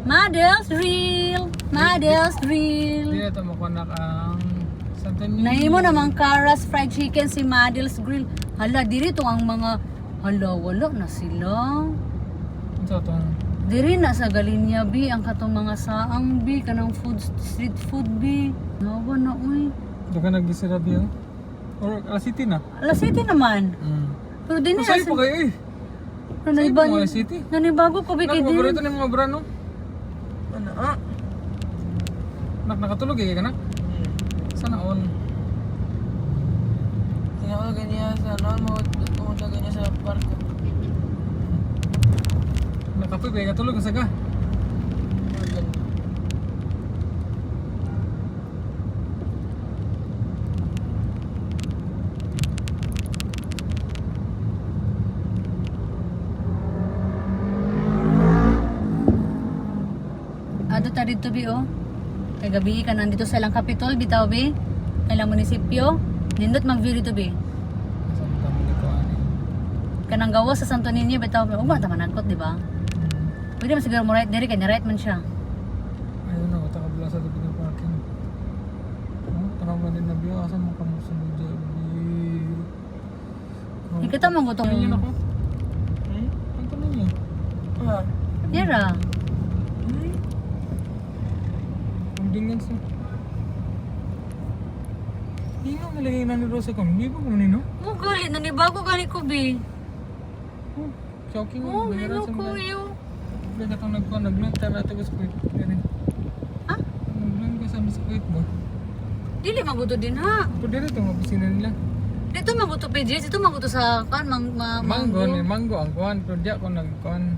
Models Grill. Models Grill. Hindi na ito makunak ang Santo Niño. Nahimo namang Cara's Fried Chicken si Models Grill. Hala, diri to ang mga... Hala, wala na sila. Ito itong Diri na sa Galinya B, ang katong mga saang B, kanang food, street food B. Nawa na, uy. ito ka nag-isira biyo. Or Alas City na. Alas City naman. Pero din Masaya pa kayo eh. Sa'yo po Alas City. Nanibago ko, Biki Paborito din. ng mga brano. Ano? Nakatulog eh, kanak? Sana all. Tinawag niya sa pumunta ganyan sa barko. Nakapoy ba? Katulog ka saga. Ado ta dito bi oh. Kay gabi ka nandito sa ilang kapitol bitaw bi. Kailang munisipyo. Nindot mag-view dito bi. Saan ka muli ko ani? Kanang gawa sa Santo Niño bitaw bi. Ugma ta managkot di ba? Pwede man siguro mo right diri kay right man siya. Ayun na, wata ka bala sa tabi ng parking. Tanaw man din na biyo. Asan mo ka mo sa Jabi? Ikita mo gutong. Ano yun ako? Ang tanong niya. Yara. Ang dingan sa... Hindi nga nalagay na ni Rosa ko. Hindi ba kung nino? Mo gali nanibago gali ko bi. Shocking. Oh, hello kuyo. Kaya itong nag-vlog tayo natin sa squid. Ha? Nag-vlog ka sa squid ba? Dili maguto din ha. Pero dito itong opisina nila. Dito maguto PJs, dito maguto sa kan Mango ni Mango ang kuhan. Pero di ako nag-kuhan.